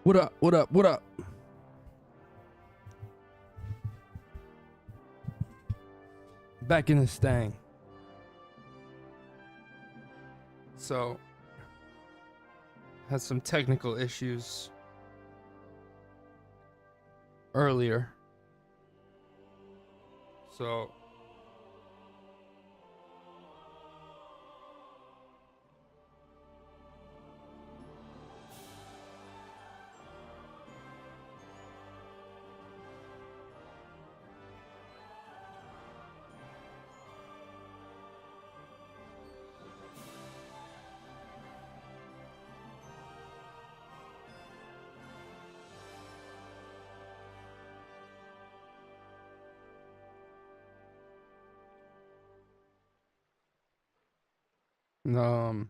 What up? What up? What up? Back in this thing. So, had some technical issues earlier. So, um,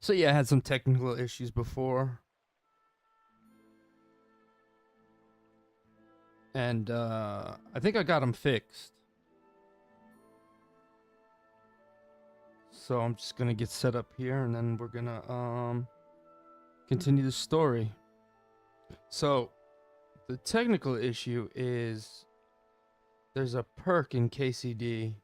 so yeah, I had some technical issues before. And I think I got them fixed. So I'm just gonna get set up here and then we're gonna continue the story. So the technical issue is there's a perk in KCD.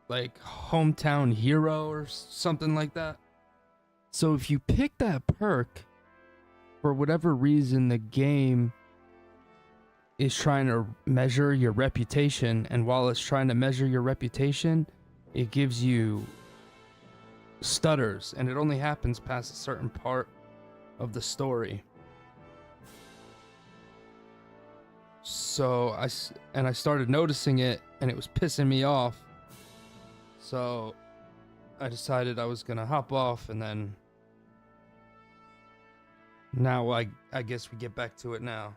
Like hometown hero or something like that. So if you pick that perk, for whatever reason, the game is trying to measure your reputation, and while it's trying to measure your reputation, it gives you stutters, and it only happens past a certain part of the story. So I started noticing it, and it was pissing me off. So I decided I was gonna hop off, and then now I guess we get back to it now.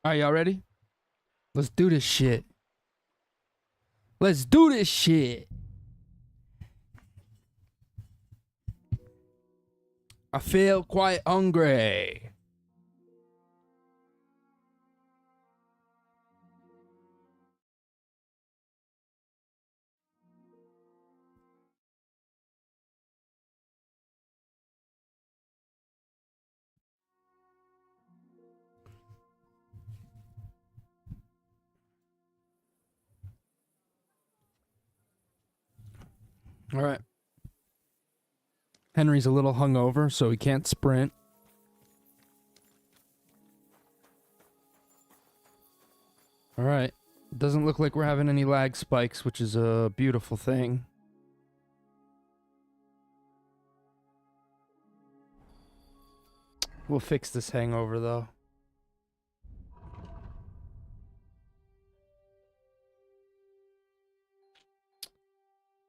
All right, y'all ready? Let's do this shit. Let's do this shit. I feel quite hungry. All right. Henry's a little hungover, so he can't sprint. All right. Doesn't look like we're having any lag spikes, which is a beautiful thing. We'll fix this hangover, though.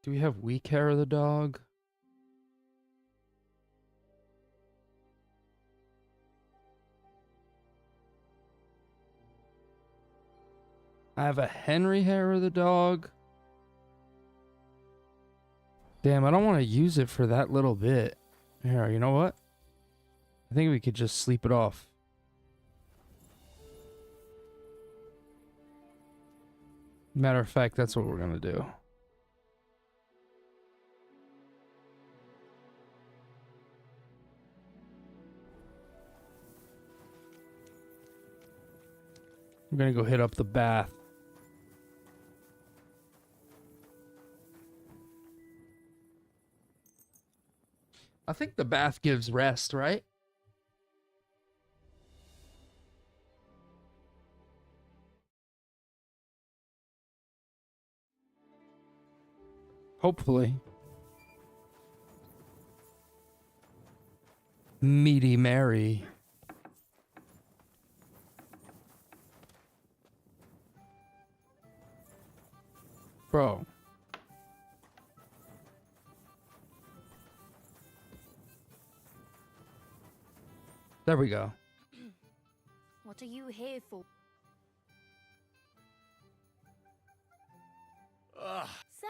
Do we have weak hair of the dog? I have a Henry hair of the dog. Damn, I don't want to use it for that little bit. Here, you know what? I think we could just sleep it off. Matter of fact, that's what we're gonna do. I'm gonna go hit up the bath. I think the bath gives rest, right? Hopefully. Meaty Mary. Bro. There we go. What are you here for? Seth?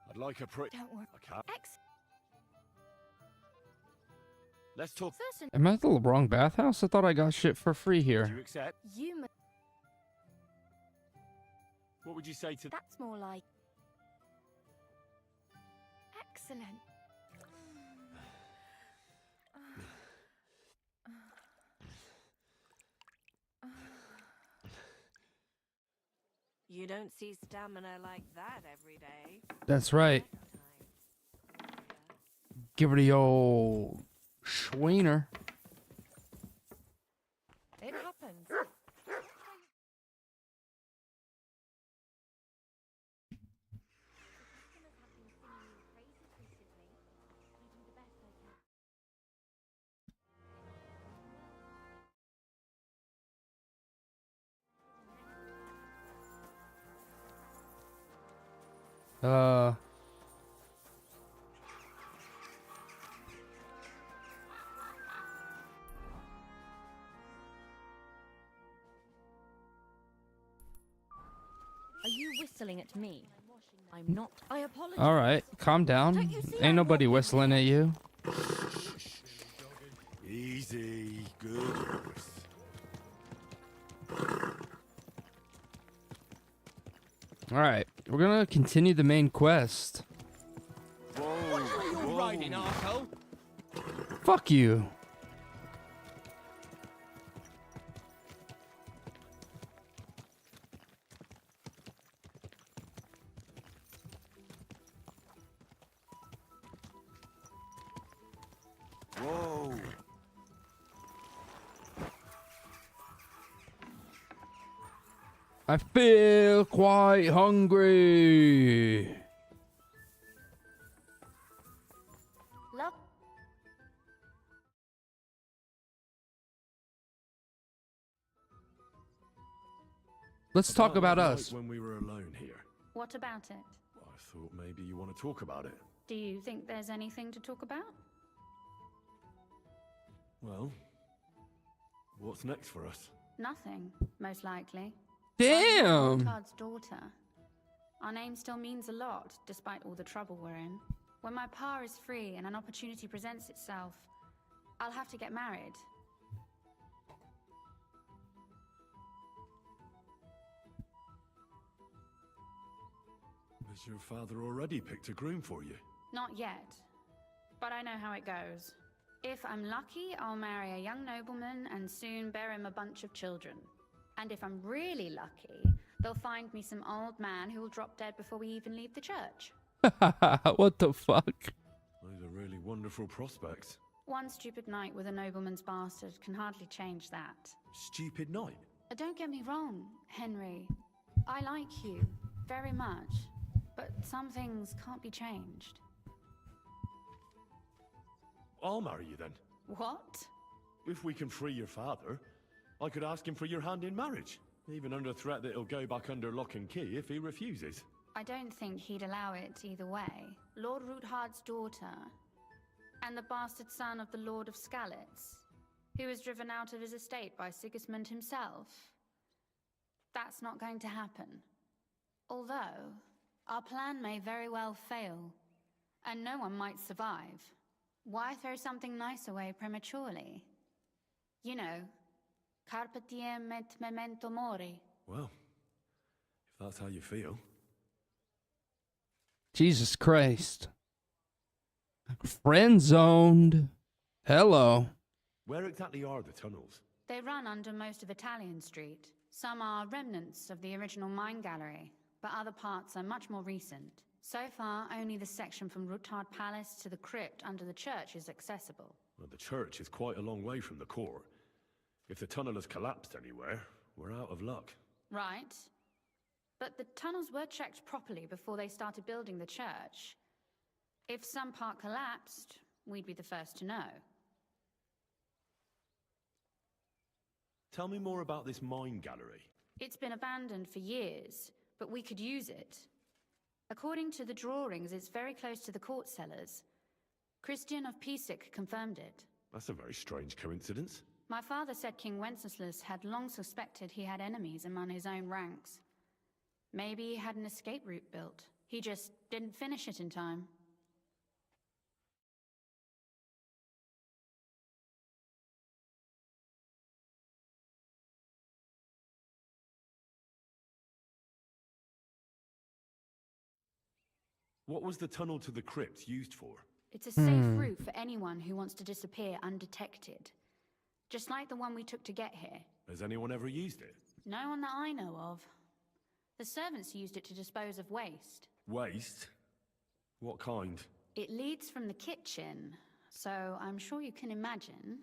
I'd like a pretty... Don't worry. I can't. Ex. Let's talk. First and Am I at the wrong bathhouse? I thought I got shit for free Do here. you accept? you. What would you say to... That's more like. Excellent. You don't see stamina like that every day. That's right. Give her the old Schweener. It happens. Uh. Are you whistling at me? I'm not. I apologize. All right, calm down. Don't you see Ain't I'm nobody walking whistling at you. Easy. Good. All right, we're gonna continue the main quest. Whoa. Riding arsehole. Fuck you. Whoa. I feel quite hungry. Love. Let's talk about that us. night when we were alone here. What about it? I thought maybe you want to talk about it. Do you think there's anything to talk about? Well, what's next for us? Nothing, most likely. Damn. Card's daughter. Our name still means a lot, despite all the trouble we're in. When my pa is free and an opportunity presents itself, I'll have to get married. Has your father already picked a groom for you? Not yet, but I know how it goes. If I'm lucky, I'll marry a young nobleman and soon bear him a bunch of children. And if I'm really lucky, they'll find me some old man who will drop dead before we even leave the church. What the fuck? Those are really wonderful prospects. One stupid night with a nobleman's bastard can hardly change that. Stupid night. Don't get me wrong, Henry. I like you very much, but some things can't be changed. I'll marry you then. What? If we can free your father, I could ask him for your hand in marriage. Even under threat that he'll go back under lock and key if he refuses. I don't think he'd allow it either way. Lord Roothard's daughter, and the bastard son of the Lord of Skalitz, who was driven out of his estate by Sigismund himself. That's not going to happen. Although, our plan may very well fail, and no one might survive. Why throw something nice away prematurely? You know, carpe diem et memento mori. Well, if that's how you feel. Jesus Christ. Friend zoned. Hello. Where exactly are the tunnels? They run under most of Italian Street. Some are remnants of the original mine gallery, but other parts are much more recent. So far, only the section from Ruthard Palace to the crypt under the church is accessible. Well, the church is quite a long way from the core. If the tunnel has collapsed anywhere, we're out of luck. Right. But the tunnels were checked properly before they started building the church. If some part collapsed, we'd be the first to know. Tell me more about this mine gallery. It's been abandoned for years, but we could use it. According to the drawings, it's very close to the court cellars. Christian of Pisek confirmed it. That's a very strange coincidence. My father said King Wenceslas had long suspected he had enemies among his own ranks. Maybe he had an escape route built. He just didn't finish it in time. What was the tunnel to the crypt used for? It's a safe route for anyone who wants to disappear undetected. Just like the one we took to get here. Has anyone ever used it? No one that I know of. The servants used it to dispose of waste. Waste? What kind? It leads from the kitchen, so I'm sure you can imagine.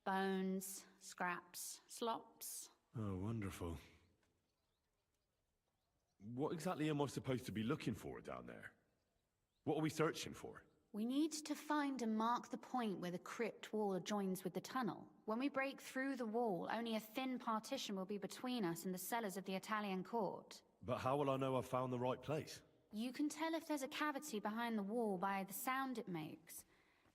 Bones, scraps, slops. Oh, wonderful. What exactly am I supposed to be looking for down there? What are we searching for? We need to find and mark the point where the crypt wall joins with the tunnel. When we break through the wall, only a thin partition will be between us and the cellars of the Italian court. But how will I know I've found the right place? You can tell if there's a cavity behind the wall by the sound it makes.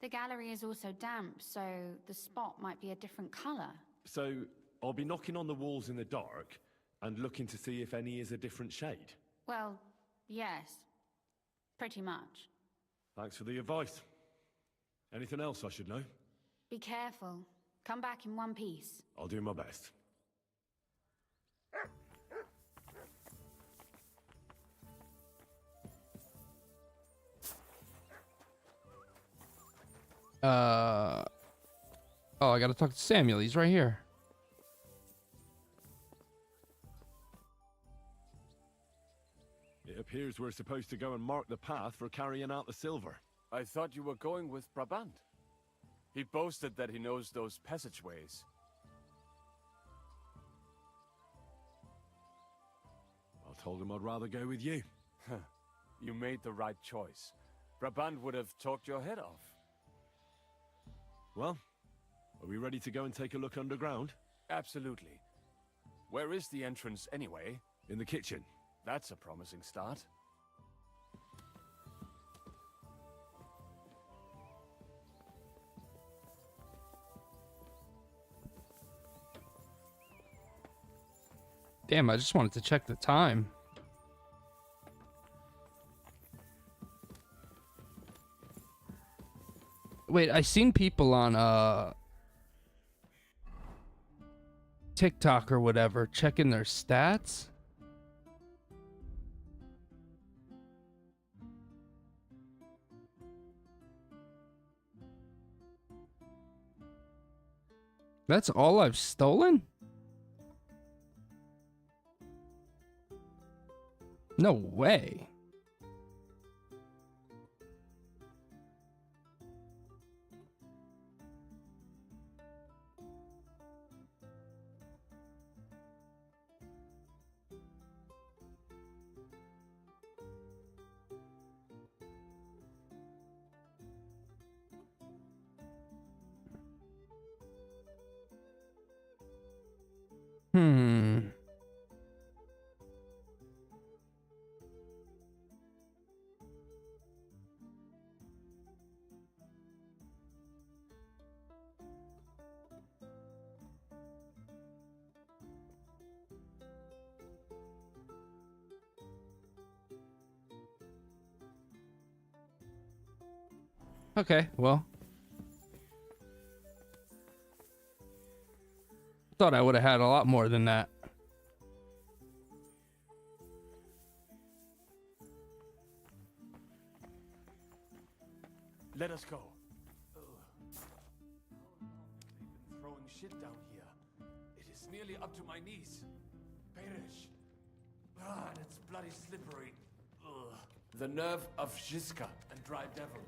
The gallery is also damp, so the spot might be a different color. So, I'll be knocking on the walls in the dark and looking to see if any is a different shade. Well, yes. Pretty much. Thanks for the advice. Anything else I should know? Be careful. Come back in one piece. I'll do my best. Oh, I gotta talk to Samuel. He's right here. It appears we're supposed to go and mark the path for carrying out the silver. I thought you were going with Brabant. He boasted that he knows those passageways. I told him I'd rather go with you. You made the right choice. Brabant would have talked your head off. Well, are we ready to go and take a look underground? Absolutely. Where is the entrance anyway? In the kitchen. That's a promising start. Damn, I just wanted to check the time. Wait, I seen people on TikTok or whatever checking their stats. That's all I've stolen? No way. Hmm. Okay, well, Thought I would have had a lot more than that. Let us go. Ugh. They've been throwing shit down here. It is nearly up to my knees. Perish. Ah, and it's bloody slippery. Ugh. The nerve of Shiska and Dry Devil.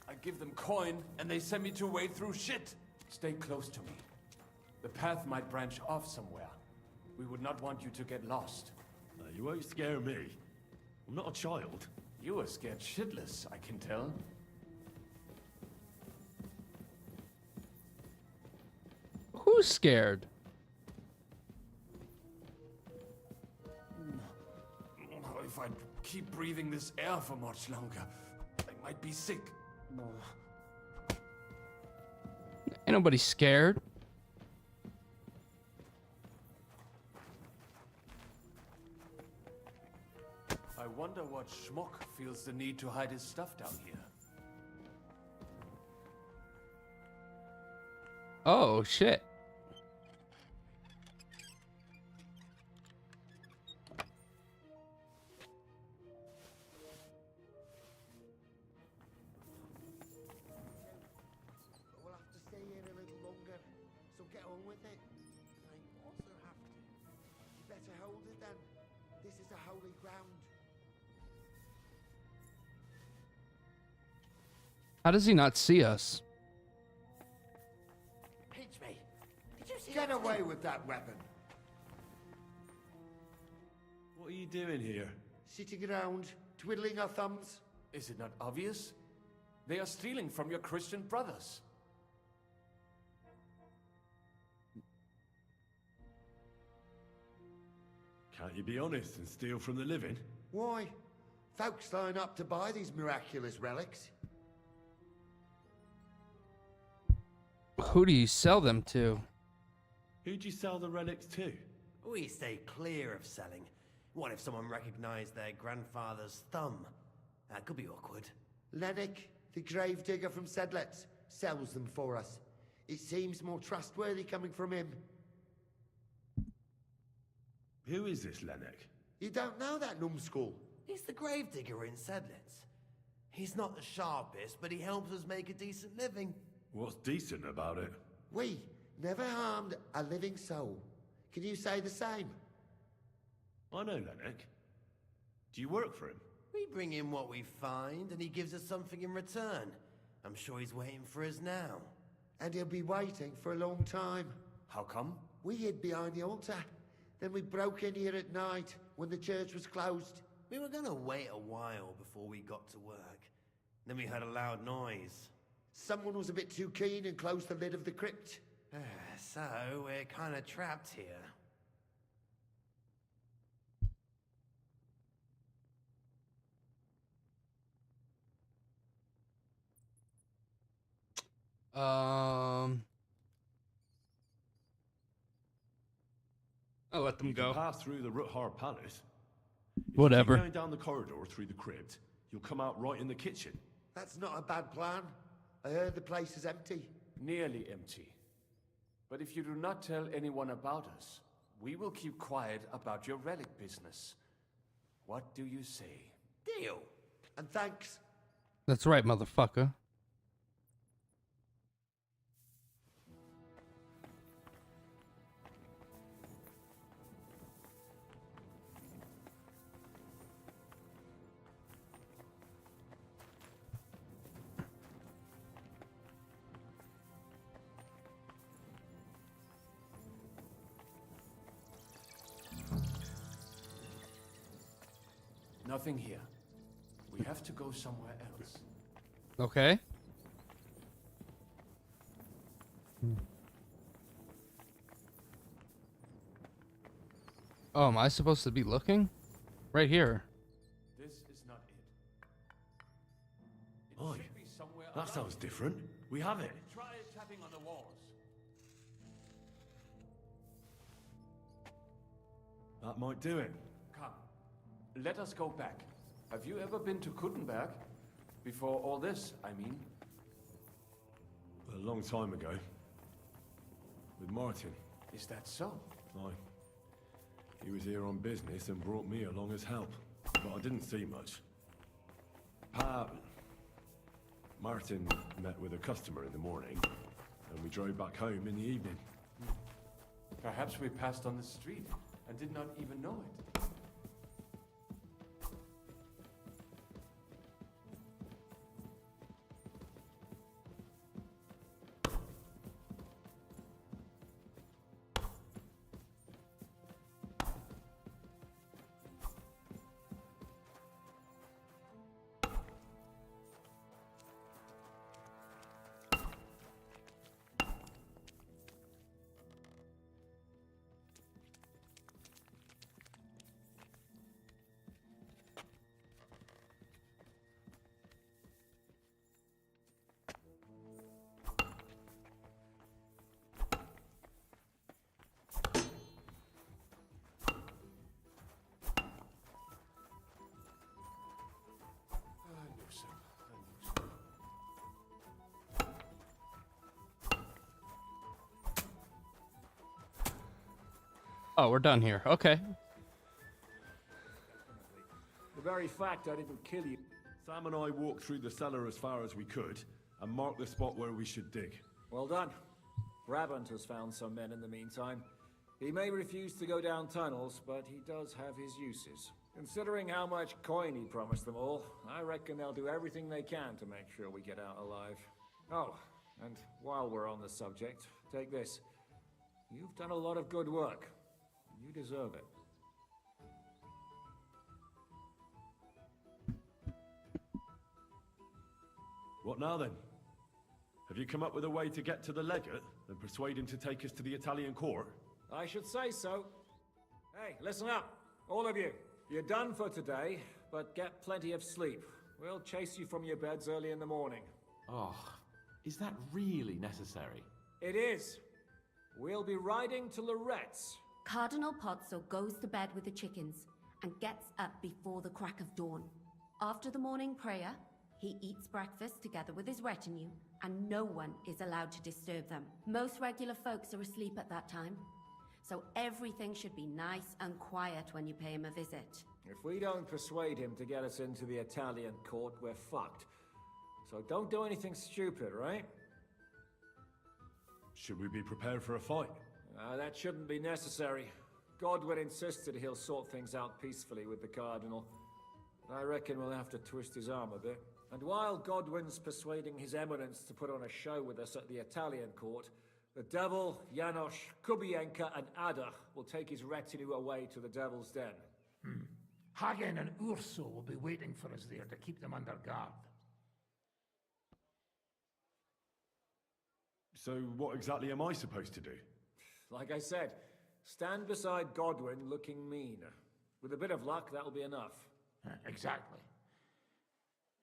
I give them coin, and they send me to wade through shit. Stay close to me. The path might branch off somewhere. We would not want you to get lost. You won't scare me. I'm not a child. You are scared shitless, I can tell. Who's scared? If I keep breathing this air for much longer, I might be sick. Ain't nobody scared. I wonder what schmuck feels the need to hide his stuff down here. Oh, shit. We'll have to stay here a little longer, so get on with it. I also have to. You better hold it then. This is a holy ground. How does he not see us? Pinch me. Did you see Get away with that weapon. What are you doing here? Sitting around, twiddling our thumbs. Is it not obvious? They are stealing from your Christian brothers. Can't you be honest and steal from the living? Why? Folks line up to buy these miraculous relics. Who do you sell them to? Who'd you sell the relics to? We stay clear of selling. What if someone recognized their grandfather's thumb? That could be awkward. Lennox, the gravedigger from Sedlets, sells them for us. It seems more trustworthy coming from him. Who is this Lennox? You don't know that numbskull? He's the gravedigger in Sedlets. He's not the sharpest, but he helps us make a decent living. What's decent about it? We never harmed a living soul. Can you say the same? I know Lennox. Do you work for him? We bring in what we find, and he gives us something in return. I'm sure he's waiting for us now. And he'll be waiting for a long time. How come? We hid behind the altar. Then we broke in here at night when the church was closed. We were gonna wait a while before we got to work. Then we heard a loud noise. Someone was a bit too keen and closed the lid of the crypt. So, we're kinda trapped here. I'll let them You go. can pass through the Ruthard Palace. If Whatever. you keep going down the corridor through the crypt, you'll come out right in the kitchen. That's not a bad plan. I heard the place is empty. Nearly empty. But if you do not tell anyone about us, we will keep quiet about your relic business. What do you say? Deal. And thanks. That's right, motherfucker. Nothing here. We have to go somewhere else. Okay. Oh, am I supposed to be looking? Right here. This is not it. It Oi, should be somewhere that around sounds here. different. We have it. Try tapping on the walls. That might do it. Come, let us go back. Have you ever been to Kuttenberg? Before all this, I mean. A long time ago. With Martin. Is that so? Aye. He was here on business and brought me along as help, but I didn't see much. Martin met with a customer in the morning, and we drove back home in the evening. Perhaps we passed on the street and did not even know it. Oh, we're done here. Okay. The very fact I didn't kill you. Sam and I walked through the cellar as far as we could, and marked the spot where we should dig. Well done. Brabant has found some men in the meantime. He may refuse to go down tunnels, but he does have his uses. Considering how much coin he promised them all, I reckon they'll do everything they can to make sure we get out alive. Oh, and while we're on the subject, take this. You've done a lot of good work. You deserve it. What now then? Have you come up with a way to get to the legate and persuade him to take us to the Italian court? I should say so. Hey, listen up, all of you. You're done for today, but get plenty of sleep. We'll chase you from your beds early in the morning. Oh, is that really necessary? It is. We'll be riding to Lorette's. Cardinal Pozzo goes to bed with the chickens and gets up before the crack of dawn. After the morning prayer, he eats breakfast together with his retinue, and no one is allowed to disturb them. Most regular folks are asleep at that time, so everything should be nice and quiet when you pay him a visit. If we don't persuade him to get us into the Italian court, we're fucked. So don't do anything stupid, right? Should we be prepared for a fight? That shouldn't be necessary. Godwin insisted he'll sort things out peacefully with the Cardinal. I reckon we'll have to twist his arm a bit. And while Godwin's persuading His Eminence to put on a show with us at the Italian court, the Devil, Janosch, Kubienka, and Ada will take his retinue away to the Devil's Den. Hagen and Urso will be waiting for us there to keep them under guard. So what exactly am I supposed to do? Like I said, stand beside Godwin looking mean. With a bit of luck, that'll be enough. Exactly.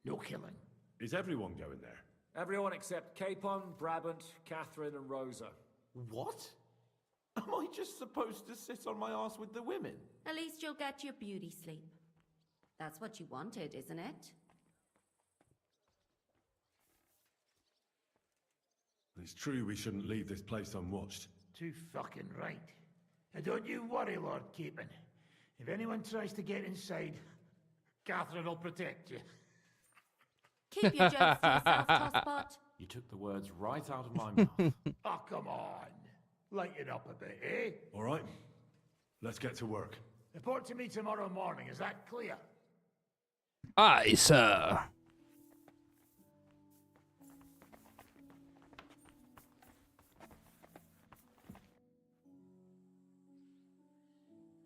No killing. Is everyone going there? Everyone except Capon, Brabant, Catherine, and Rosa. What? Am I just supposed to sit on my ass with the women? At least you'll get your beauty sleep. That's what you wanted, isn't it? It's true we shouldn't leave this place unwatched. Too fucking right. Now don't you worry, Lord Capon. If anyone tries to get inside, Catherine will protect you. Keep your jokes to yourself, Tosspot. You took the words right out of my mouth. Oh, come on. Lighten up a bit, eh? All right, let's get to work. Report to me tomorrow morning, is that clear? Aye, sir.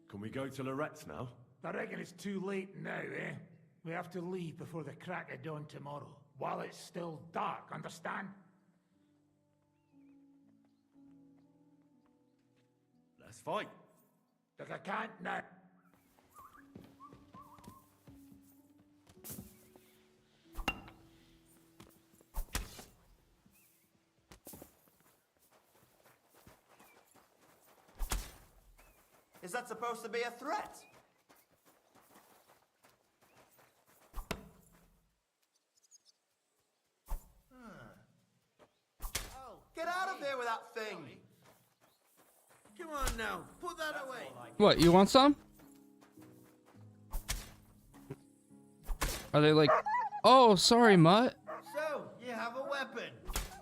Can we go to Lorette's now? I reckon it's too late now, eh? We have to leave before the crack of dawn tomorrow, while it's still dark, understand? Let's fight. But I can't now. Is that supposed to be a threat? Oh, get out of there with that thing! Come on now, put that away. What, you want some? Are they like, oh, sorry, Mutt. So, you have a weapon.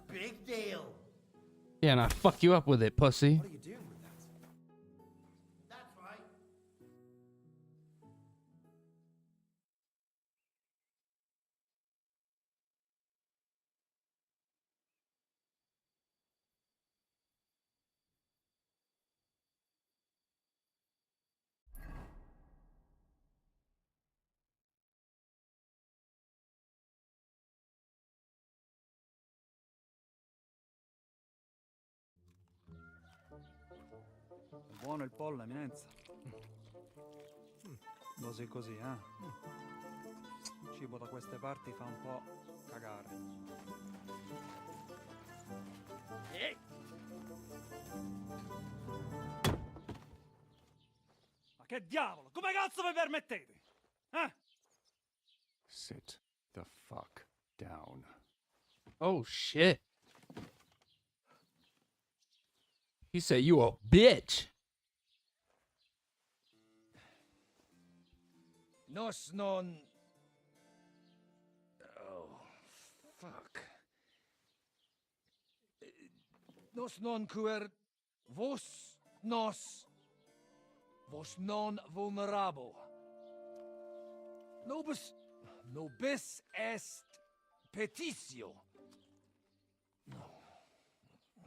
Big deal. Yeah, and I fuck you up with it, pussy. What are you doing with that? That's right. Buono il pollo, eminenza. Così così, eh? Il cibo da queste parti fa un po' cagare. Ma che diavolo? Come cazzo vi permettete? Eh? Sit the fuck down. Oh, shit. He said you a bitch. Nos non... Oh, fuck. Nos non quer vos non vulnerabo. Nobis est petitio. No.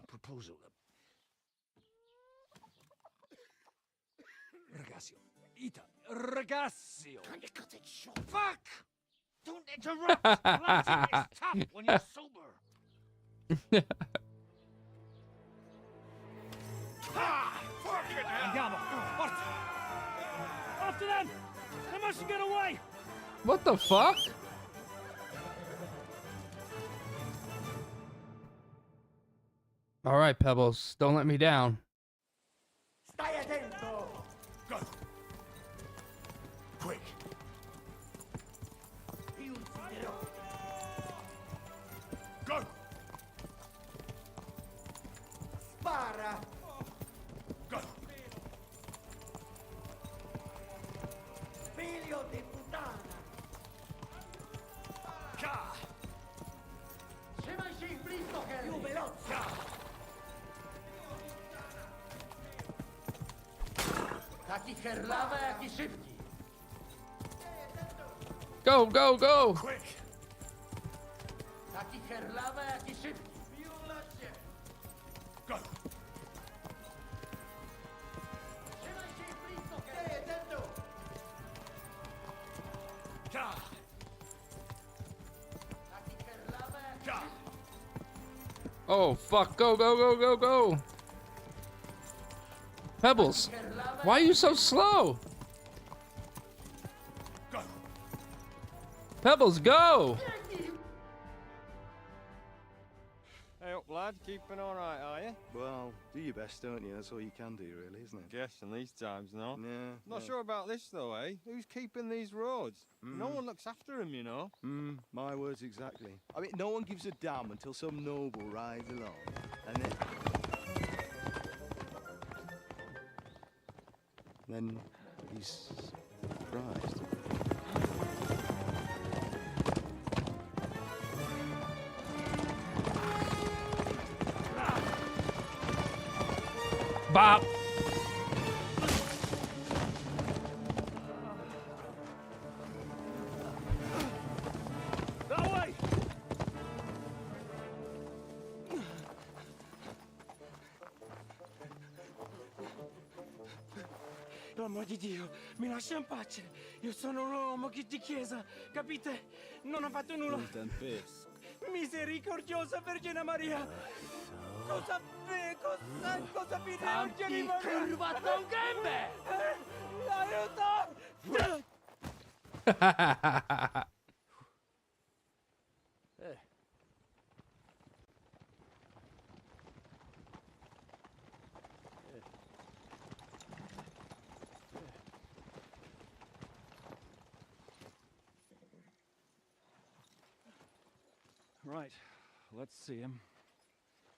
Proposal. Ragazio. Ita. Ragazio. Can you cut it short? Fuck! Don't interrupt! Latin is tough when you're sober. Andiamo, forza! After them! They must get away! What the fuck? All right, Pebbles, don't let me down. Stai attento. Go! Quick! Io ucciderò. Go! Spara. Go! Figlio di puttana. Ka! Trzymaj się ich blisko, Henry. Più veloce. Taki herlawa, jak i szybki. Go, go, go! Quick! Taki herlawa, jak i szybki. Piulacie. Go! Trzymaj się ich blisko, Henry. Attento. Ka! Taki herlawa, jak i Ka! Oh, fuck, go, go, go, go, go! Pebbles, why are you so slow? Go! Pebbles, go! Hey up, lad. Keeping all right, are you? Well, do your best, don't you? That's all you can do, really, isn't it? Guess in these times, no? Yeah. Not sure about this, though, eh? Who's keeping these roads? No one looks after them, you know. My words exactly. I mean, no one gives a damn until some noble rides along, and then he's surprised. Bop! That way! Per amor di Dio, mi lascia in pace. Io sono un uomo di chiesa, capite? Non ho fatto nulla. Misericordiosa Vergine Maria. Cosa vi Vergine Maria? Curvato un gambe. Aiuto! Right, let's see him.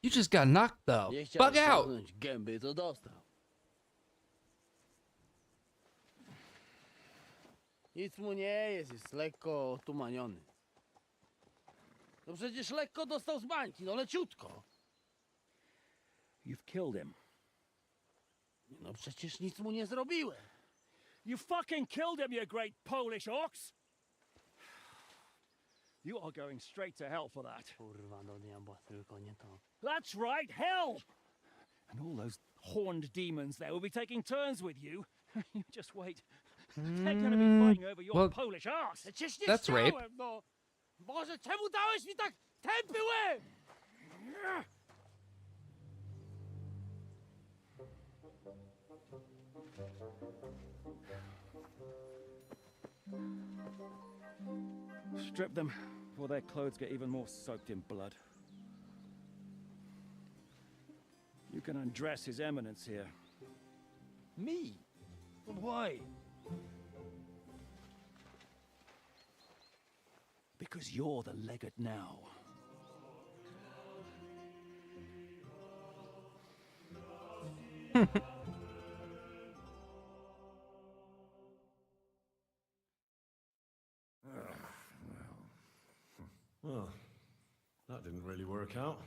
You just got knocked though. Bug out! Gęby to dostał. Nic mu nie jest lekko otumaniony. No przecież lekko dostał z bańki, no leciutko. You've killed him. No przecież nic mu nie zrobiłem. You fucking killed him, you great Polish ox! You are going straight to hell for that. Kurwa, do diabła, tylko nie to. That's right, hell! And all those horned demons there will be taking turns with you. You just wait. They're gonna be fighting over your well, Polish ass. Przecież nie That's rape. chciałem, no. Boże, czemu dałeś mi tak tępy łeb? Strip them before their clothes get even more soaked in blood. You can undress His Eminence here. Me? Why? Because you're the legate now. Well, that didn't really work out.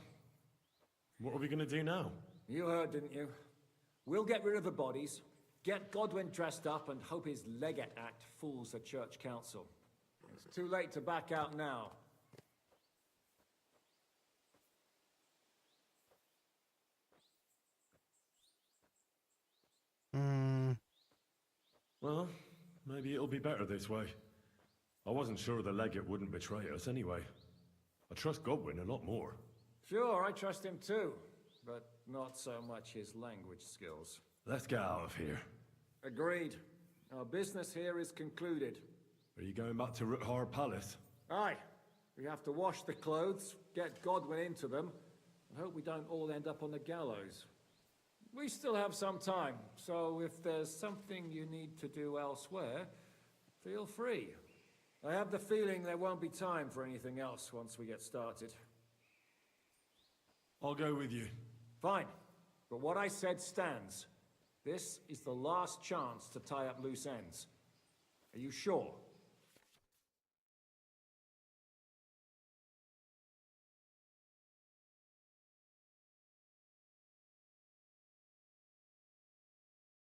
What are we going to do now? You heard, didn't you? We'll get rid of the bodies, get Godwin dressed up, and hope his Legate Act fools the Church Council. It's too late to back out now. Well, maybe it'll be better this way. I wasn't sure the legate wouldn't betray us anyway. I trust Godwin a lot more. Sure, I trust him too, but not so much his language skills. Let's get out of here. Agreed. Our business here is concluded. Are you going back to Roothard Palace? Aye. We have to wash the clothes, get Godwin into them, and hope we don't all end up on the gallows. We still have some time, so if there's something you need to do elsewhere, feel free. I have the feeling there won't be time for anything else once we get started. I'll go with you. Fine, but what I said stands. This is the last chance to tie up loose ends. Are you sure?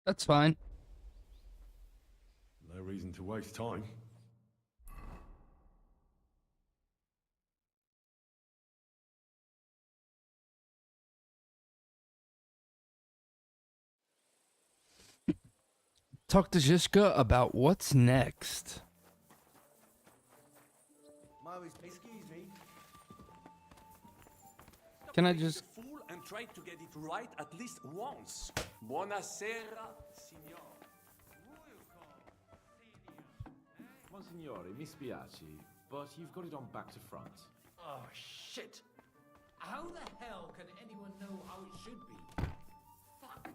That's fine. No reason to waste time. Talk to Zizka about what's next. Excuse me. Can I just... Fool and try to get it right at least once. Buonasera, signor. Monsignore, mi spiace, but you've got it on back to front. Oh, shit. How the hell can anyone know how it should be? Fuck.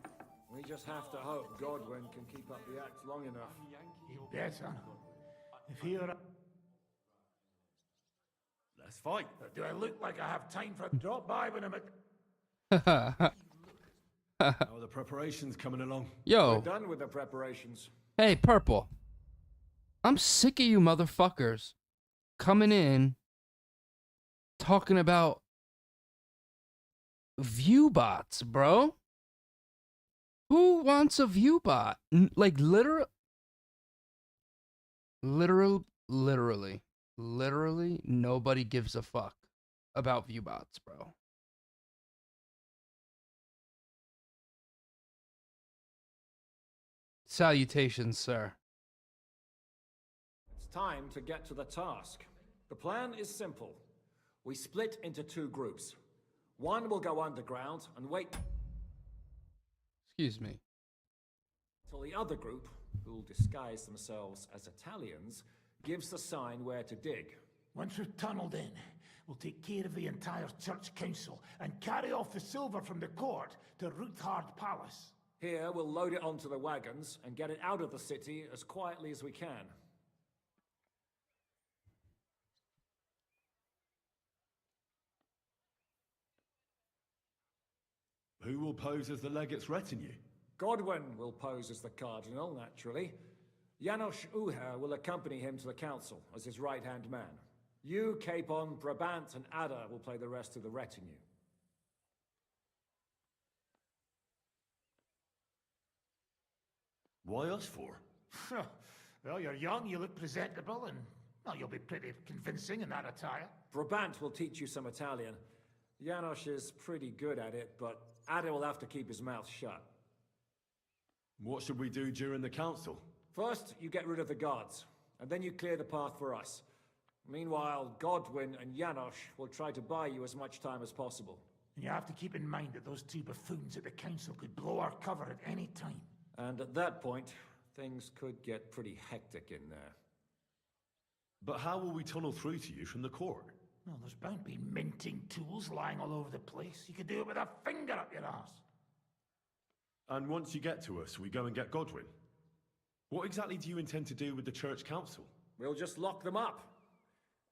We just have to hope Godwin can keep up the act long enough. You better. If he or Let's fight. do I look like I have time for a drop by when I'm at... How are the preparations coming along? Yo. We're done with the preparations. Hey, Purple. I'm sick of you motherfuckers coming in talking about view bots, bro. Who wants a view bot? Like literally, nobody gives a fuck about view bots, bro. Salutations, sir. It's time to get to the task. The plan is simple. We split into two groups. One will go underground and wait Excuse me. till the other group, who'll disguise themselves as Italians, gives the sign where to dig. Once we've tunneled in, we'll take care of the entire church council and carry off the silver from the court to Roothard Palace. Here, we'll load it onto the wagons and get it out of the city as quietly as we can. Who will pose as the legate's retinue? Godwin will pose as the cardinal, naturally. Janos Uher will accompany him to the council as his right-hand man. You, Capon, Brabant, and Ada will play the rest of the retinue. Why us for? Well, you're young, you look presentable, and well, you'll be pretty convincing in that attire. Brabant will teach you some Italian. Janos is pretty good at it, but Ada will have to keep his mouth shut. What should we do during the council? First, you get rid of the guards, and then you clear the path for us. Meanwhile, Godwin and Janos will try to buy you as much time as possible. And you have to keep in mind that those two buffoons at the council could blow our cover at any time. And at that point, things could get pretty hectic in there. But how will we tunnel through to you from the court? Well, there's bound to be minting tools lying all over the place. You could do it with a finger up your ass. And once you get to us, we go and get Godwin. What exactly do you intend to do with the church council? We'll just lock them up.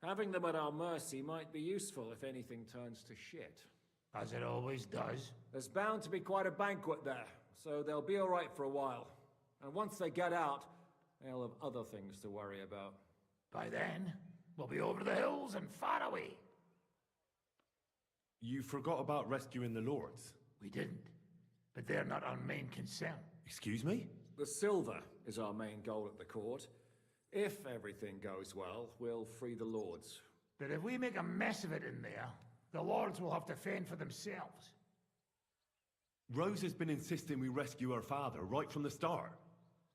Having them at our mercy might be useful if anything turns to shit. As it always does. There's bound to be quite a banquet there, so they'll be all right for a while. And once they get out, they'll have other things to worry about. By then, we'll be over the hills and far away. You forgot about rescuing the lords. We didn't, but they're not our main concern. Excuse me? The silver is our main goal at the court. If everything goes well, we'll free the lords. But if we make a mess of it in there, the lords will have to fend for themselves. Rose has been insisting we rescue her father right from the start.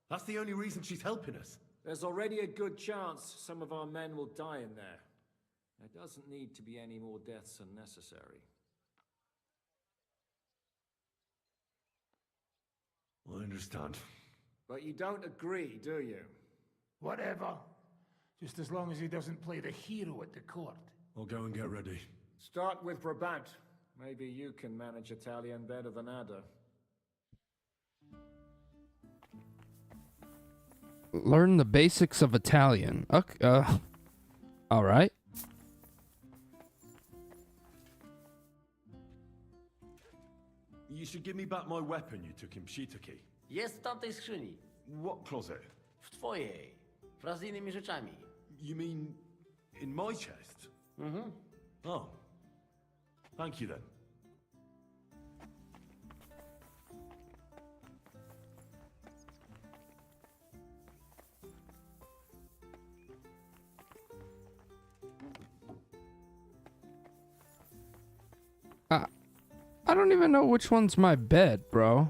That's the only reason she's helping us. There's already a good chance some of our men will die in there. There doesn't need to be any more deaths than necessary. I understand. But you don't agree, do you? Whatever. Just as long as he doesn't play the hero at the court. I'll go and get ready. Start with Brabant. Maybe you can manage Italian better than Ada. Learn the basics of Italian. Okay, all right. You should give me back my weapon you took in Pshitaki. Jest w tamtej skrzyni. What closet? W twojej. Wraz z innymi rzeczami. You mean in my chest? Mhm. Oh. Thank you then. I don't even know which one's my bed, bro.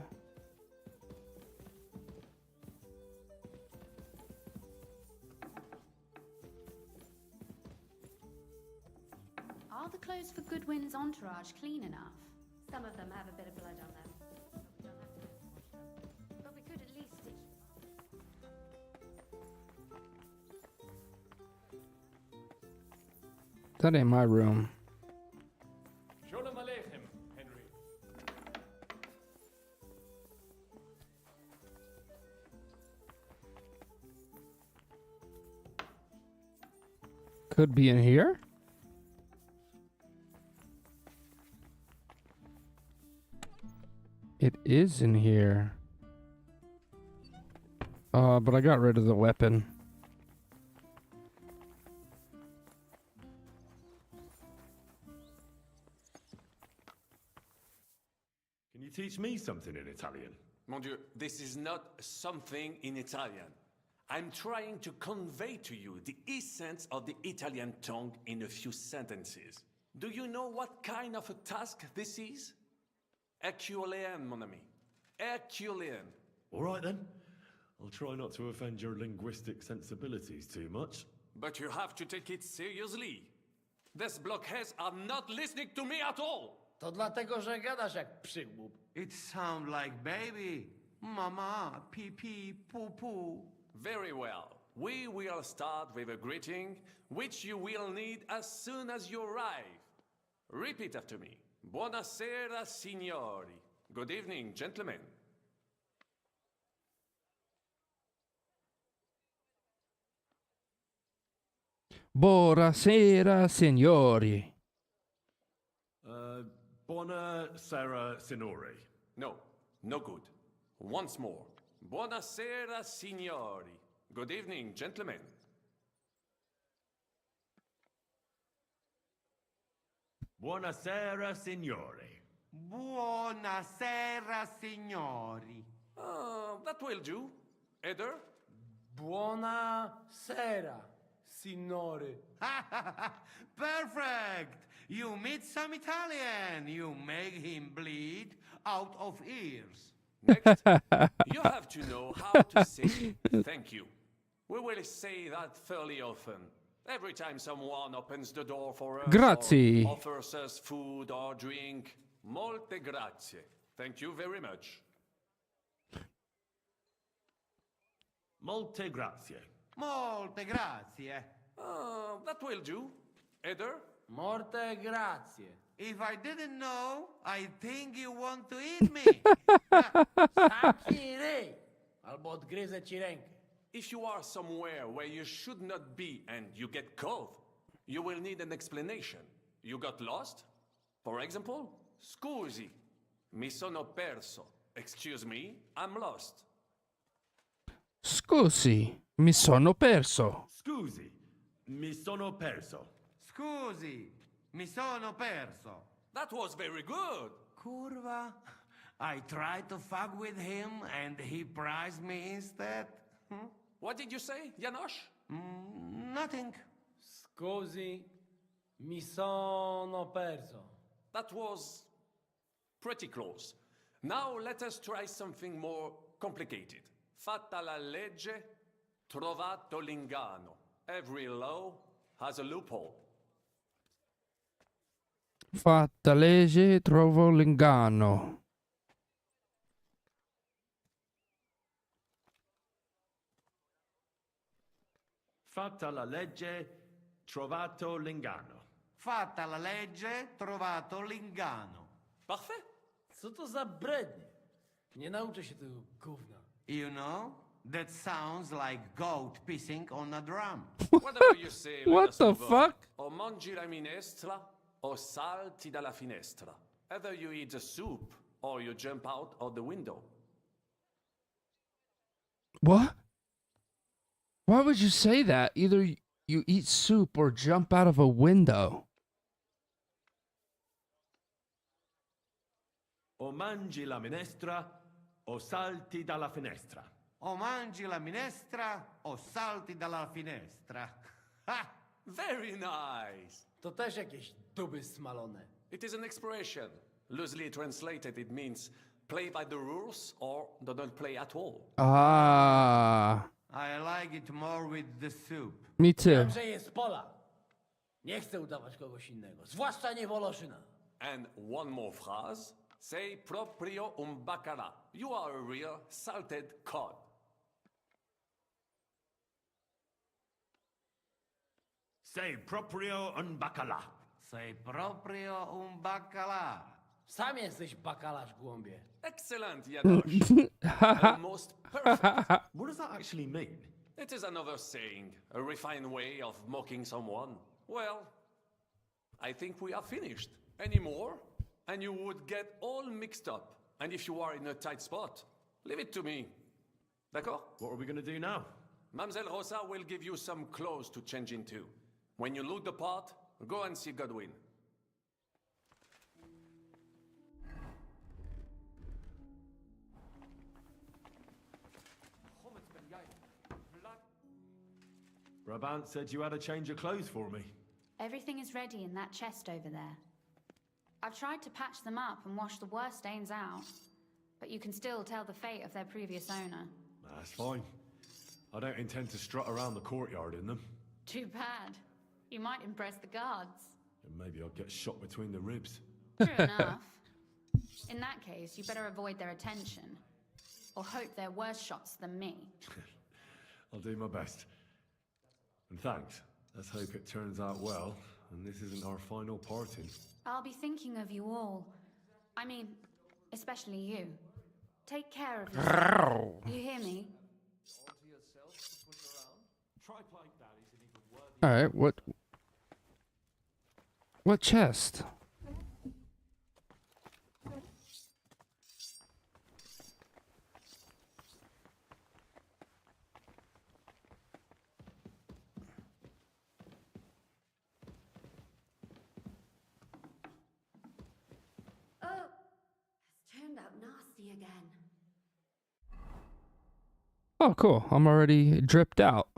Are the clothes for Goodwin's entourage clean enough? Some of them have a bit of blood on them. But we could at least stitch. That ain't my room. Shalom Aleichem, Henry. Could be in here. It is in here. But I got rid of the weapon. Can you teach me something in Italian? Mon Dieu, this is not something in Italian. I'm trying to convey to you the essence of the Italian tongue in a few sentences. Do you know what kind of a task this is? Herculean, mon ami. Herculean. All right then. I'll try not to offend your linguistic sensibilities too much. But you have to take it seriously. These blockheads are not listening to me at all. To dlatego, że gadasz jak przygłup. It sounds like baby. Mama, pee pee, poo poo. Very well. We will start with a greeting, which you will need as soon as you arrive. Repeat after me. Buonasera, signori. Good evening, gentlemen. Buonasera, signori. Buonasera, signori. No, no good. Once more. Buonasera, signori. Good evening, gentlemen. Buonasera, signore. Buonasera, signori. That will do. Eder? Buona sera, signore. Perfect! You meet some Italian. You make him bleed out of ears. Next, you have to know how to say thank you. We will say that fairly often. Every time someone opens the door for us Grazie. or offers us food or drink. Molte grazie. Thank you very much. Molte grazie. Molte grazie. That will do. Eder? Morte grazie. If I didn't know, I think you want to eat me. Sakire. Albo odgryzę ci rękę. If you are somewhere where you should not be and you get cold, you will need an explanation. You got lost? For example, scusi, mi sono perso. Excuse me, I'm lost. Scusi, mi sono perso. Scusi, mi sono perso. Scusi, mi sono perso. That was very good. Curva. I tried to fuck with him and he prized me instead. What did you say, Janosch? Nothing. Scusi, mi sono perso. That was pretty close. Now let us try something more complicated. Fatta la legge, trovato l'inganno. Every law has a loophole. Fatta legge, trovo l'inganno. Fatta la legge, trovato l'inganno. Fatta la legge, trovato l'inganno. Parfait. Co to za brednie? Nie nauczę się tego gówna. You know, that sounds like goat pissing on a drum. Whatever you say, let What us the move on. fuck? O mangi la minestra, o salti dalla finestra. Either you eat the soup, or you jump out of the window. What? Why would you say that? Either you eat soup or jump out of a window. O mangi la minestra, o salti dalla finestra. O mangi la minestra, o salti dalla finestra. Ha! Very nice. To też jakieś duby smalone. It is an expression. Loosely translated, it means play by the rules or don't play at all. Ah, I like it more with the soup. me too. Wiem, że jest Polak. Nie chcę udawać kogoś innego. Zwłaszcza nie Woloszyna. And one more phrase. Say proprio un bacala. You are a real salted cod. Say proprio un bacala. Sei proprio un baccalà. Sam jesteś bakalarz, głąbie. Excellent, Janosch. Almost perfect. What does that actually mean? It is another saying, a refined way of mocking someone. Well, I think we are finished. Any more? And you would get all mixed up. And if you are in a tight spot, leave it to me. D'accord? What are we going to do now? Mamselle Rosa will give you some clothes to change into. When you look the part, go and see Godwin. Brabant said you had a change of clothes for me. Everything is ready in that chest over there. I've tried to patch them up and wash the worst stains out, but you can still tell the fate of their previous owner. That's fine. I don't intend to strut around the courtyard in them. Too bad. You might impress the guards. And maybe I'll get shot between the ribs. True enough. In that case, you better avoid their attention. Or hope they're worse shots than me. I'll do my best. And thanks. Let's hope it turns out well, and this isn't our final parting. I'll be thinking of you all. I mean, especially you. Take care of yourself. You hear me? All right, what chest? Oh, cool. I'm already dripped out.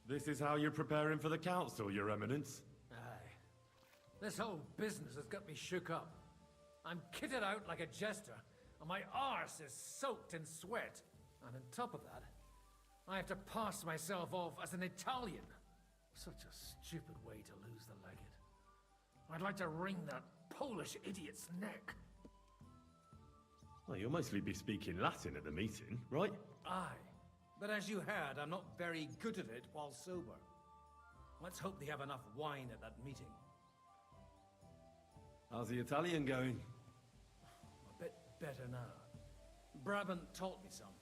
This is how you're preparing for the council, Your Eminence? Aye. This whole business has got me shook up. I'm kitted out like a jester, and my arse is soaked in sweat. And on top of that, I have to pass myself off as an Italian. Such a stupid way to lose the legate. I'd like to wring that Polish idiot's neck. Well, you'll mostly be speaking Latin at the meeting, right? Aye. But as you heard, I'm not very good at it while sober. Let's hope they have enough wine at that meeting. How's the Italian going? A bit better now. Brabant taught me some.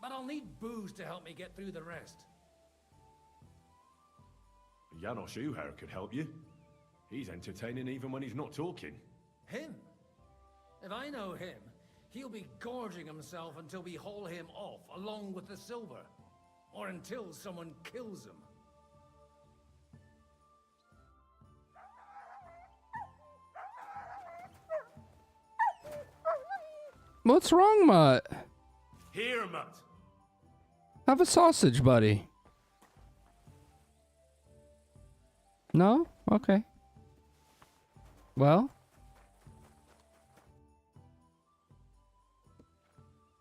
But I'll need booze to help me get through the rest. Janos Schuher could help you. He's entertaining even when he's not talking. Him? If I know him, he'll be gorging himself until we haul him off, along with the silver. Or until someone kills him. What's wrong, Mutt? Here, Mutt. Have a sausage, buddy. No? Okay. Well?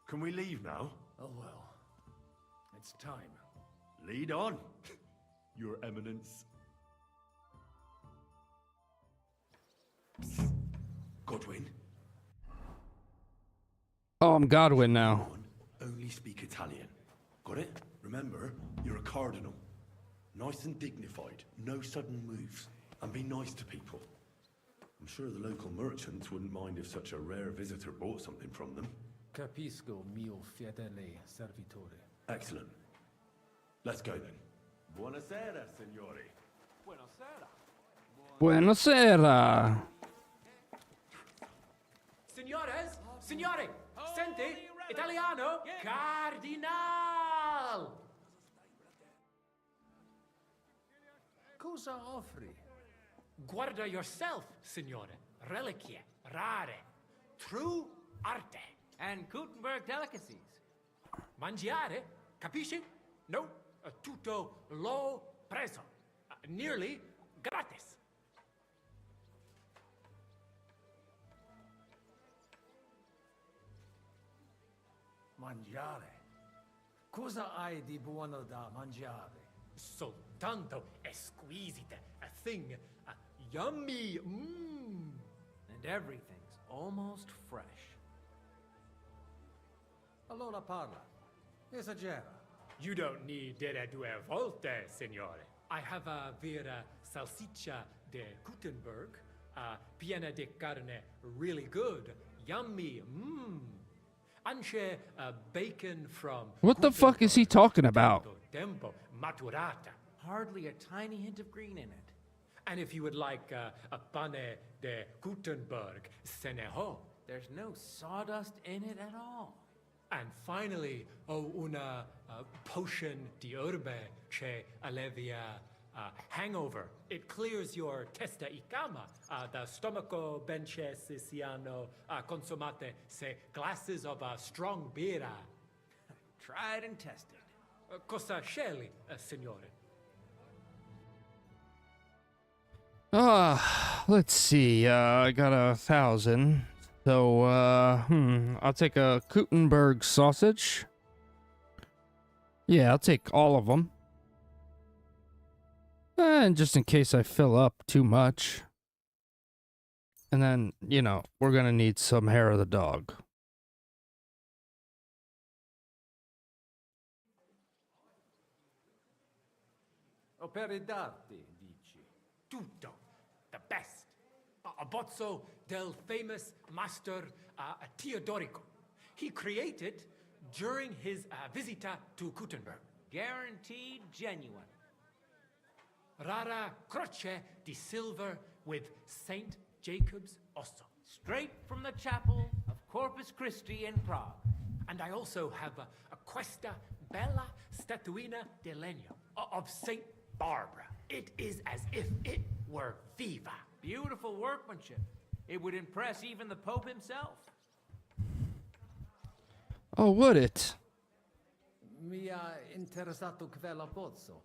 Can we leave now? Oh well. It's time. Lead on, Your Eminence. Godwin? Oh, I'm Godwin now. Only speak Italian. Got it? Remember, you're a cardinal. Nice and dignified, no sudden moves, and be nice to people. I'm sure the local merchants wouldn't mind if such a rare visitor bought something from them. Capisco, mio fedele servitore. Excellent. Let's go then. Buonasera, signori. Buonasera. Signores, signore, senti, Italiano, Cardinal! Cosa offri? Guarda yourself, signore. Reliquie, rare, true arte. And Gutenberg delicacies. Mangiare, capisci? No, tutto l'ho preso. Nearly gratis. Mangiare. Cosa hai di buono da mangiare? Soltanto esquisite. A thing. Yummy. Mmm. And everything's almost fresh. Allora parla. Esagera. You don't need dire due volte, signore. I have a vera salsiccia de Gutenberg, piena di carne, really good, yummy, mmm. Anche bacon from What the fuck is he talking about? tempo maturata. Hardly a tiny hint of green in it. And if you would like a pane de Gutenberg, se ne ho. There's no sawdust in it at all. And finally, una potion di herbe che allevia hangover. It clears your testa y cama, the stomaco benche siano consumate se glasses of strong beer. Tried and tested. Cosa scegli, signore? Let's see. I got 1,000. So, I'll take a Gutenberg sausage. Yeah, I'll take all of them. And just in case I fill up too much. And then, you know, we're gonna need some hair of the dog. Opere d'arte, dici? Tutto. The best. A bozzo del famous master Teodorico. He created during his visita to Gutenberg. Guaranteed genuine. Rara croce di silver with Saint Jacob's osso. Straight from the chapel of Corpus Christi in Prague. And I also have a Questa Bella Statuina de Legno of St. Barbara. It is as if it were viva. Beautiful workmanship. It would impress even the Pope himself. Oh, would it? Mi ha interessato quella bozzo.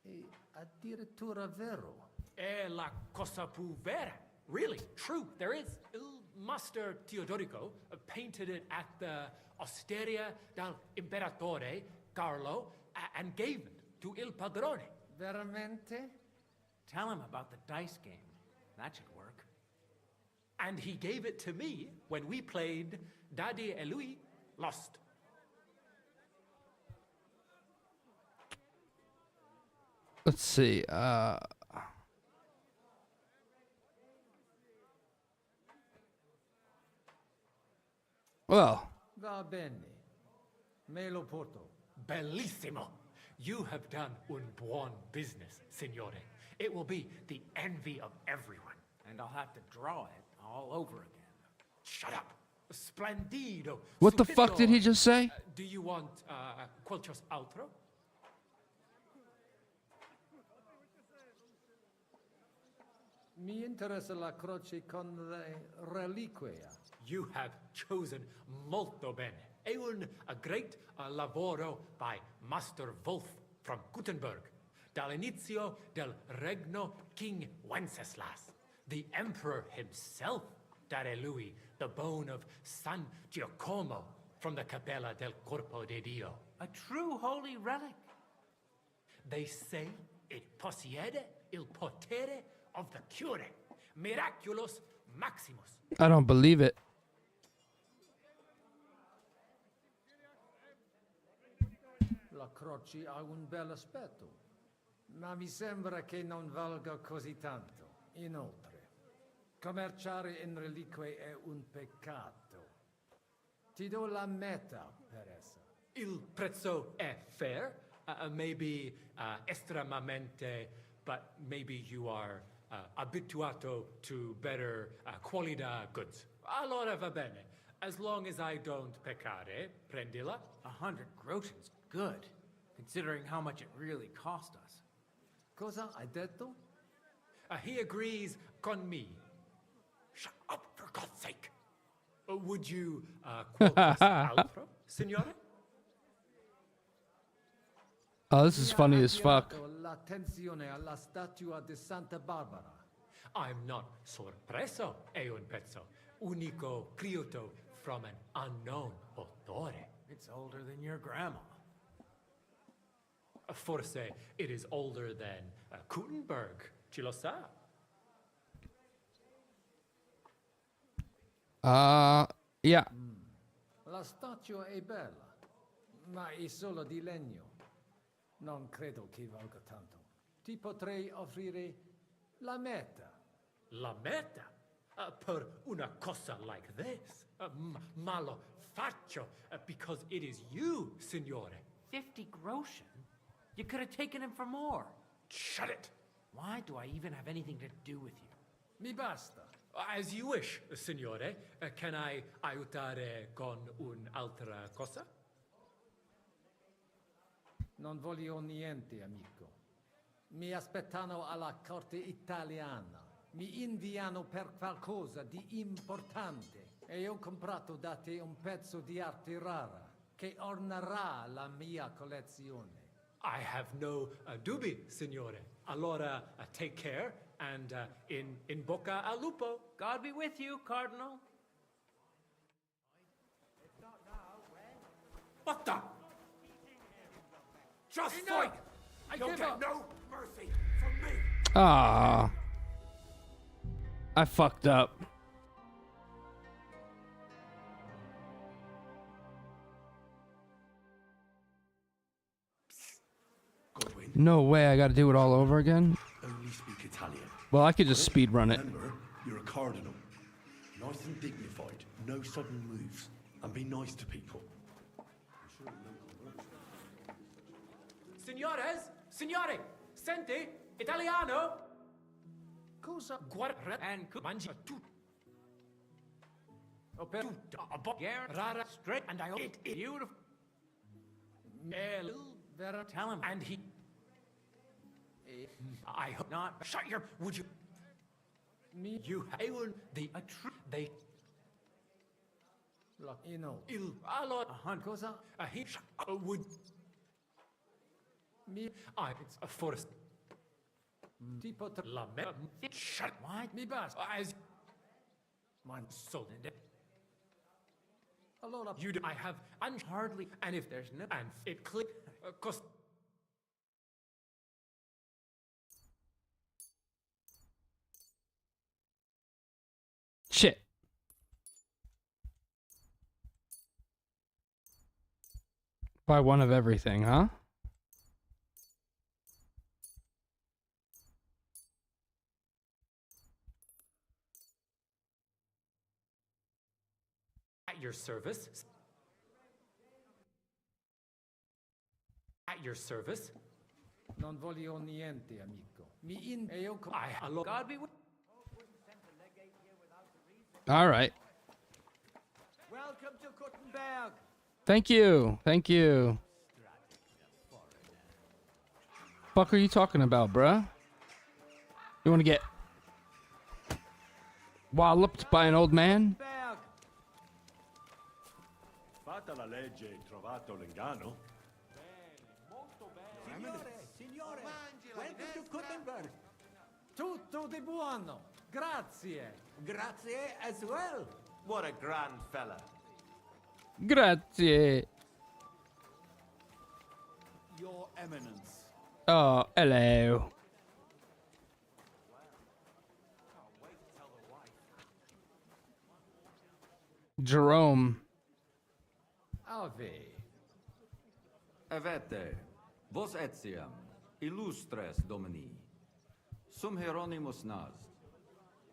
E addirittura vero. È la cosa più vera. Really, true, there is. Il Master Teodorico painted it at the Osteria del Imperatore Carlo and gave it to Il Padrone. Veramente? Tell him about the dice game. That should work. And he gave it to me when we played Daddy et Lui Lost. Let's see. Well. Va bene. Me lo porto. Bellissimo. You have done un buon business, signore. It will be the envy of everyone. And I'll have to draw it all over again. Shut up. Splendido. What the fuck did he just say? Do you want qualchos altro? Mi interessa la croce con le reliquia. You have chosen molto bene. È a great lavoro by Master Wolf from Gutenberg, dall'inizio del regno King Wenceslas, the emperor himself, dare lui the bone of San Giacomo from the Capella del Corpo de Dio. A true holy relic. They say it possiede il potere of the cure, miraculous maximus. I don't believe it. La croce ha un bel aspetto, ma mi sembra che non valga così tanto. Inoltre, commerciare in reliquie è un peccato. Ti do la meta per essa. Il prezzo è fair, maybe estremamente, but maybe you are abituato to better quality goods. Allora va bene. As long as I don't peccare, prendila. 100 groschen's good, considering how much it really cost us. Cosa hai detto? He agrees con me. Shut up, for God's sake. Would you quote us altro, signore? Oh, this is funny as fuck. L'attenzione alla statua di Santa Barbara. I'm not sorpreso, è un pezzo unico creato from an unknown autore. It's older than your grandma. Forse it is older than Gutenberg. Ci lo sa? Yeah. La statua è bella, ma è solo di legno. Non credo che valga tanto. Ti potrei offrire la meta. La meta? Per una cosa like this? Ma lo faccio because it is you, signore. 50 groschen? You could have taken him for more. Shut it! Why do I even have anything to do with you? Mi basta. As you wish, signore. Can I aiutare con un'altra cosa? Non voglio niente, amico. Mi aspettano alla corte italiana. Mi inviano per qualcosa di importante. E ho comprato da te un pezzo di arte rara che ornerà la mia collezione. I have no dubbi, signore. Allora, take care and in bocca al lupo. God be with you, Cardinal. What the? Just fight! You'll get no mercy from me! Ah. I fucked up. No way, I gotta do it all over again? Only speak Italian. Well, I could just speed run it. Remember, you're a cardinal. Nice and dignified, no sudden moves, and be nice to people. Signores, signore, senti, italiano? Cosa guarda and mangia tutto? Rara straight, and I it beautiful. Tell him, and he. I hope not. Shut your. Would you? Me, you. I will. They. Look, you know. Il. A hunt goes on. A he. Would. Me. It's a forest. Tipo to la me. Shut. Why? Me boss. As. My soul in it. A lot of you. I have hardly. And if there's no. And it click. Cause. Shit. Buy one of everything, huh? At your service. At your service. Non voglio niente, amico. Mi in eo. God be with. All right. Welcome to Kuttenberg. Thank you. Thank you. Fuck are you talking about, bruh? You want to get walloped by an old man? Fatta la legge e trovato l'ingano. Signore, welcome to Kuttenberg. Tutto di buono. Grazie. Grazie as well. What a grand fella. Grazie. Your Eminence. Oh, hello. Jerome. Ave. Avete, vos etiam, illustres domini, sum Hieronymus nas,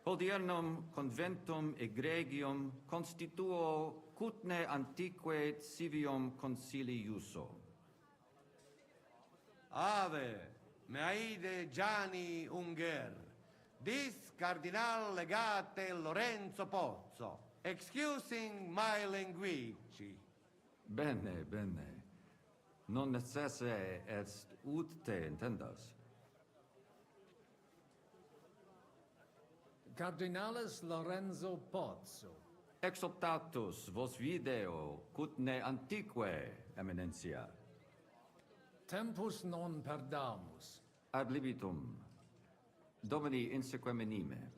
hodiernum conventum egregium constituo cutne antique civium concili iuso. Ave, meaide Gianni Unger, dis Cardinal Legate Lorenzo Pozzo, excusing my language. Bene, bene. Non necesse est ut te intendas. Cardinalis Lorenzo Pozzo. Exoptatus vos video cutne antique, Eminentia. Tempus non perdamus. Ad libitum, Domini insequem inime.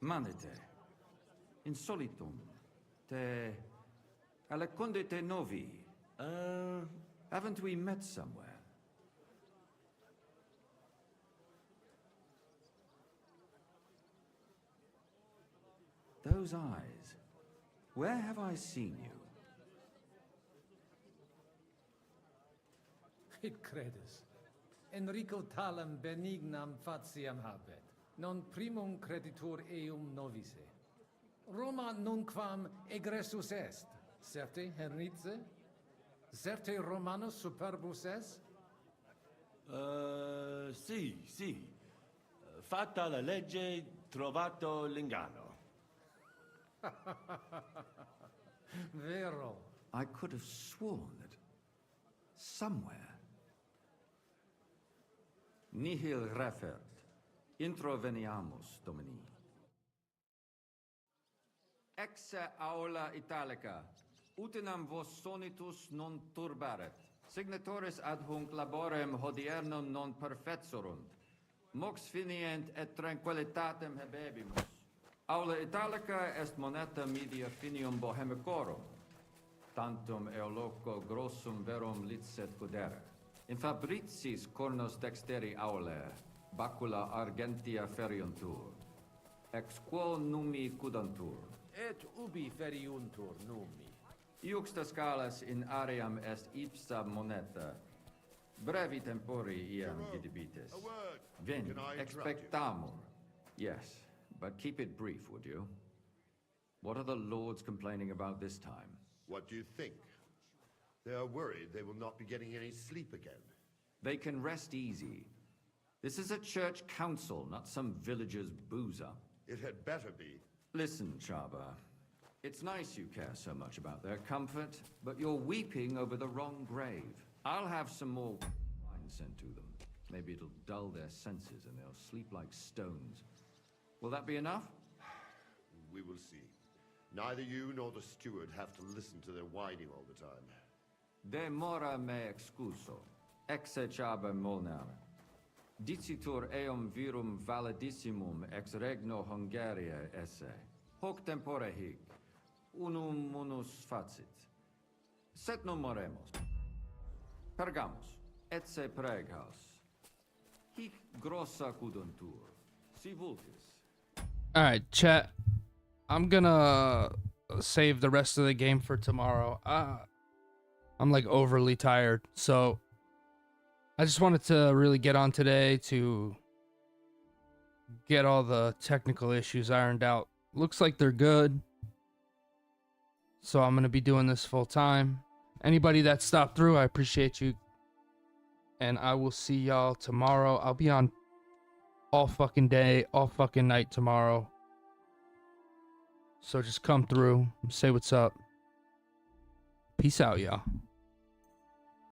Manete, insolitum, te alecundite novi. Haven't we met somewhere? Those eyes, where have I seen you? It credus. Enrico talam benignam fatiam habet, non primum creditur eum novice. Roma nunquam egressus est, certe Henrice? Certe Romanus superbus est? Sì. Fatta la legge, trovato l'ingano. Vero. I could have sworn that somewhere. Nihil refert. Introveniamus, Domini. Exe aula italica. Utinam vos sonitus non turbaret. Signatoris adhunc laborem hodiernum non perfetsurunt. Mox finient et tranquillitatem habebimus. Aula italica est moneta media finium bohemicorum. Tantum eoloco grossum verum licet pudere. In fabricis cornos dexteri aulae, bacula argentia feriuntur. Ex quo numi cudantur. Et ubi feriuntur numi. Iuxta scalas in aream est ipsa moneta. Brevi tempori iam gidibitis. Veni, expectamur. Yes, but keep it brief, would you? What are the lords complaining about this time? What do you think? They are worried they will not be getting any sleep again. They can rest easy. This is a church council, not some villager's boozer. It had better be. Listen, Chaba. It's nice you care so much about their comfort, but you're weeping over the wrong grave. I'll have some more wine sent to them. Maybe it'll dull their senses and they'll sleep like stones. Will that be enough? We will see. Neither you nor the steward have to listen to their whining all the time. De mora me excuso. Exe Chaba Molnar. Dicitur eum virum validissimum ex regno Hungaria esse. Hoc tempore hic. Unum munus facit. Set non moremos. Pergamus. Etse preghaus. Hic grossa cuduntur. Si vultis. Alright, chat. I'm gonna save the rest of the game for tomorrow. I'm like overly tired, so I just wanted to really get on today to get all the technical issues ironed out. Looks like they're good. So I'm gonna be doing this full time. Anybody that stopped through, I appreciate you. And I will see y'all tomorrow. I'll be on all fucking day, all fucking night tomorrow. So just come through, say what's up. Peace out, y'all.